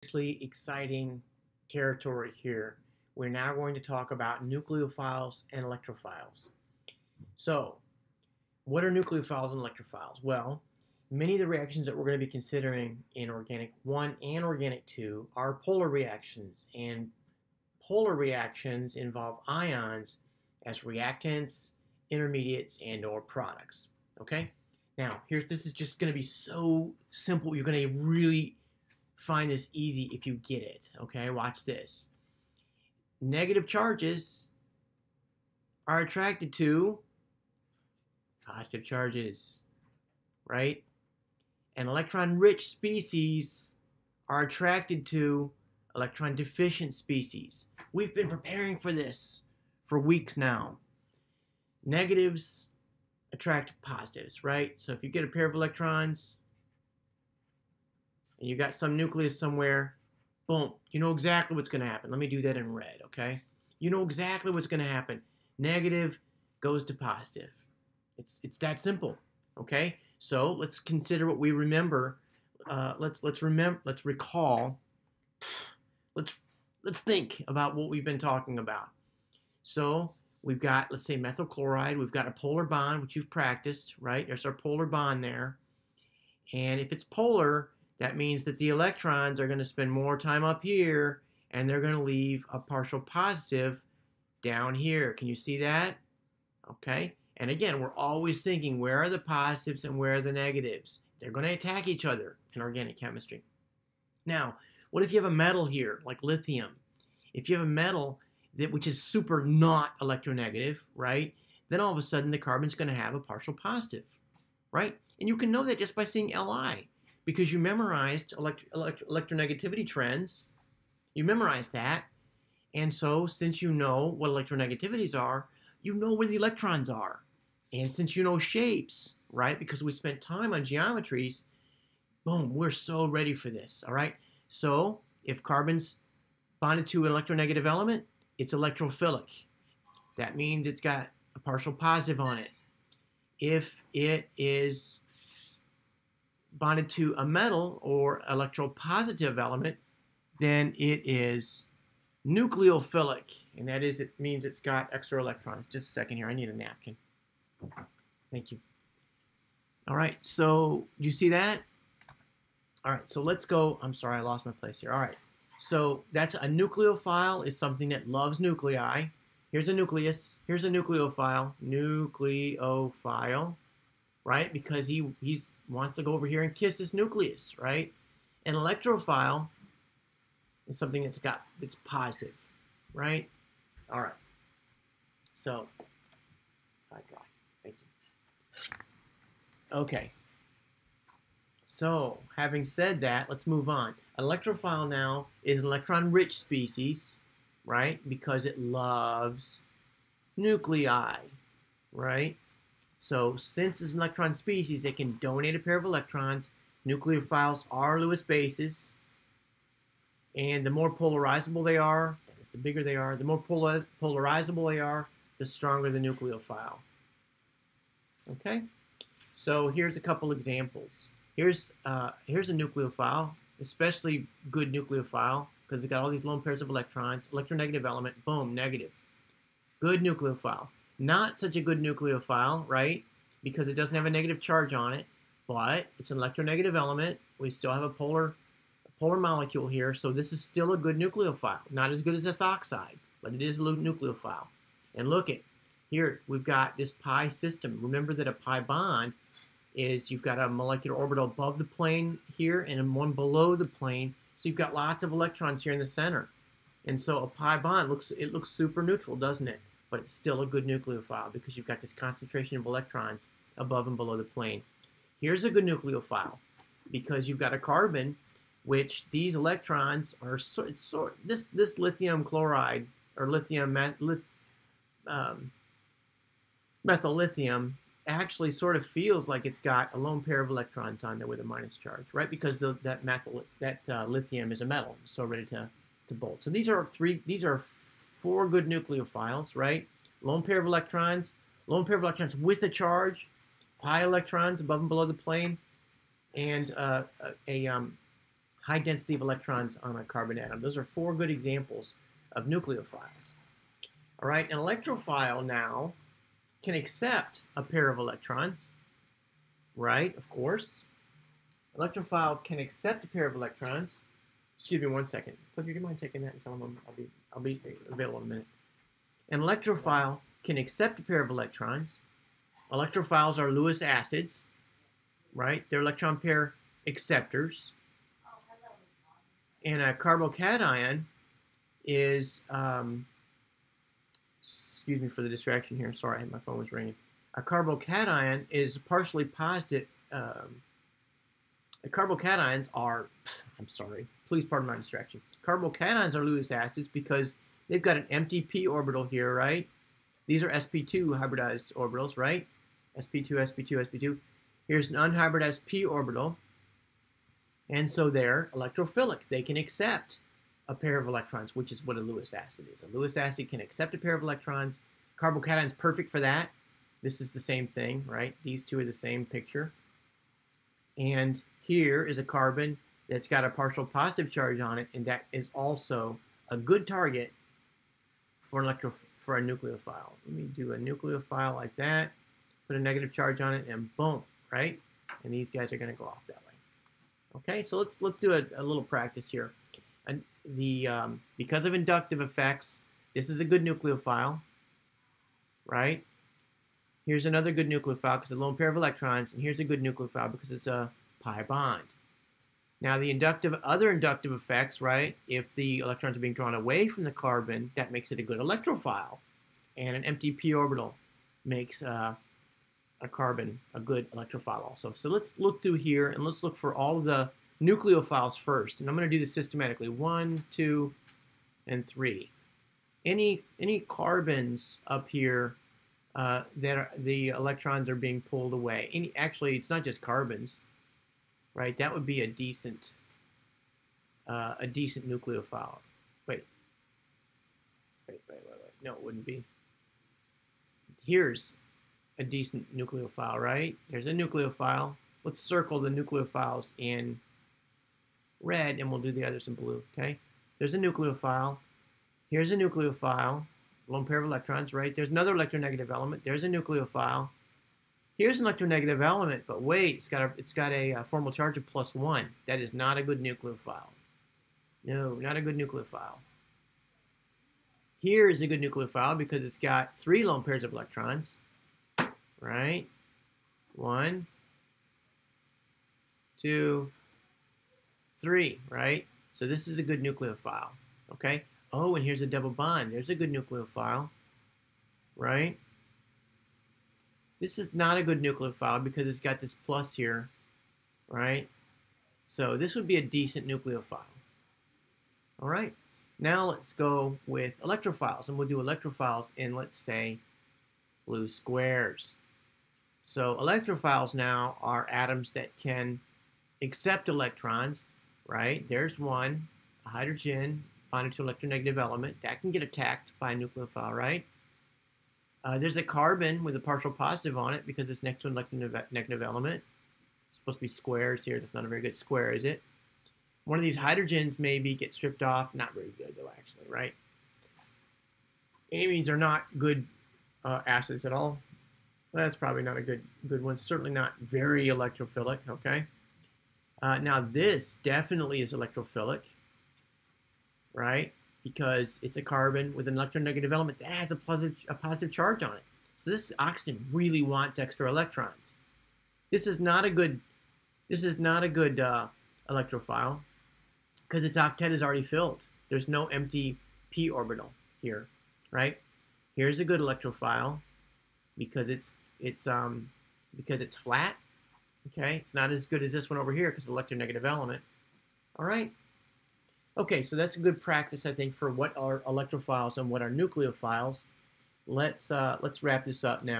Exciting territory here. We're now going to talk about nucleophiles and electrophiles. So, what are nucleophiles and electrophiles? Well, many of the reactions that we're going to be considering in organic 1 and organic 2 are polar reactions, and polar reactions involve ions as reactants, intermediates, and or products. Okay? Now, this is just going to be so simple. You're going to really find this easy if you get it. Okay, watch this. Negative charges are attracted to positive charges, right? And electron-rich species are attracted to electron-deficient species. We've been preparing for this for weeks now. Negatives attract positives, right? So if you get a pair of electrons and you got some nucleus somewhere, boom, you know exactly what's going to happen. Let me do that in red, okay? You know exactly what's going to happen. Negative goes to positive. It's that simple, okay? So let's consider what we remember. Let's recall. Let's think about what we've been talking about. So we've got, let's say, methyl chloride. We've got a polar bond, which you've practiced, right? There's our polar bond there. And if it's polar, that means that the electrons are going to spend more time up here, and they're going to leave a partial positive down here. Can you see that? Okay. And again, we're always thinking, where are the positives and where are the negatives? They're going to attack each other in organic chemistry. Now, what if you have a metal here, like lithium? If you have a metal which is super not electronegative, right? Then all of a sudden the carbon's going to have a partial positive, right? And you can know that just by seeing Li, because you memorized electronegativity trends. You memorized that. And so since you know what electronegativities are, you know where the electrons are. And since you know shapes, right, because we spent time on geometries, boom, we're so ready for this, all right? So if carbon's bonded to an electronegative element, it's electrophilic. That means it's got a partial positive on it. If it is bonded to a metal or electropositive element, then it is nucleophilic, and that is, it means it's got extra electrons. Just a second here, I need a napkin. Thank you. All right, so you see that? All right, so let's go. I'm sorry, I lost my place here. All right, so that's a nucleophile is something that loves nuclei. Here's a nucleus. Here's a nucleophile. Nucleophile, right? Because he wants to go over here and kiss this nucleus, right? An electrophile is something that's positive, right? All right. So, thank you. Okay. So, having said that, let's move on. An electrophile now is an electron-rich species, right? Because it loves nuclei, right? So, since it's an electron species, it can donate a pair of electrons. Nucleophiles are Lewis bases. And the more polarizable they are, the bigger they are, the more polarizable they are, the stronger the nucleophile. Okay? So here's a couple examples. Here's a nucleophile, especially good nucleophile, because it's got all these lone pairs of electrons. Electronegative element, boom, negative. Good nucleophile. Not such a good nucleophile, right? Because it doesn't have a negative charge on it, but it's an electronegative element. We still have a polar molecule here, so this is still a good nucleophile. Not as good as ethoxide, but it is a nucleophile. And look at here, we've got this pi system. Remember that a pi bond is you've got a molecular orbital above the plane here and one below the plane. So you've got lots of electrons here in the center. And so a pi bond looks super neutral, doesn't it? But it's still a good nucleophile because you've got this concentration of electrons above and below the plane. Here's a good nucleophile because you've got a carbon, which these electrons are this lithium chloride or methyl lithium actually sort of feels like it's got a lone pair of electrons on there with a minus charge, right? Because that lithium is a metal, so ready to bolt. So these are four good nucleophiles, right? Lone pair of electrons with a charge, pi electrons above and below the plane, and a high density of electrons on a carbon atom. Those are 4 good examples of nucleophiles. All right, an electrophile now can accept a pair of electrons, right? Of course. Electrophile can accept a pair of electrons. Excuse me 1 second. Cliff, do you mind taking that and tell them I'll be available in a minute. An electrophile can accept a pair of electrons. Electrophiles are Lewis acids, right? They're electron pair acceptors. And a carbocation is, excuse me for the distraction here. Sorry, my phone was ringing. A carbocation is partially positive. Carbocations are, I'm sorry, please pardon my distraction. Carbocations are Lewis acids because they've got an empty p orbital here, right? These are sp2 hybridized orbitals, right? sp2, sp2, sp2. Here's an unhybridized p orbital. And so they're electrophilic. They can accept a pair of electrons, which is what a Lewis acid is. A Lewis acid can accept a pair of electrons. Carbocation is perfect for that. This is the same thing, right? These two are the same picture. And here is a carbon that's got a partial positive charge on it, and that is also a good target for a nucleophile. Let me do a nucleophile like that, put a negative charge on it, and boom, right? And these guys are going to go off that way. Okay, so let's do a little practice here. And because of inductive effects, this is a good nucleophile, right? Here's another good nucleophile because it's a lone pair of electrons, and here's a good nucleophile because it's a pi bond. Now the other inductive effects, right? If the electrons are being drawn away from the carbon, that makes it a good electrophile, and an empty p orbital makes a carbon a good electrophile also. So let's look through here and let's look for all of the nucleophiles first, and I'm going to do this systematically. 1, 2, and 3. Any carbons up here the electrons are being pulled away. Actually, it's not just carbons, right? That would be a decent nucleophile. Wait. No, it wouldn't be. Here's a decent nucleophile, right? There's a nucleophile. Let's circle the nucleophiles in red, and we'll do the others in blue, okay? There's a nucleophile. Here's a nucleophile. Lone pair of electrons, right? There's another electronegative element. There's a nucleophile. Here's an electronegative element, but wait, it's got a formal charge of +1. That is not a good nucleophile. No, not a good nucleophile. Here is a good nucleophile because it's got 3 lone pairs of electrons, right? 1, 2, 3, right? So this is a good nucleophile, okay? Oh, and here's a double bond. There's a good nucleophile, right? This is not a good nucleophile because it's got this plus here, right? So this would be a decent nucleophile. All right, now let's go with electrophiles, and we'll do electrophiles in, let's say, blue squares. So electrophiles now are atoms that can accept electrons, right? There's one, a hydrogen bonded to an electronegative element. That can get attacked by a nucleophile, right? There's a carbon with a partial positive on it because it's next to an electronegative element. It's supposed to be squares here. That's not a very good square, is it? One of these hydrogens maybe get stripped off. Not very good, though, actually, right? Amines are not good acids at all. That's probably not a good one. Certainly not very electrophilic, okay? Now, this definitely is electrophilic, right? Because it's a carbon with an electronegative element that has a positive charge on it. So this oxygen really wants extra electrons. This is not a good electrophile because its octet is already filled. There's no empty p orbital here, right? Here's a good electrophile because it's flat. Okay, it's not as good as this one over here because of the electronegative element. All right. Okay, so that's a good practice, I think, for what are electrophiles and what are nucleophiles. Let's wrap this up now.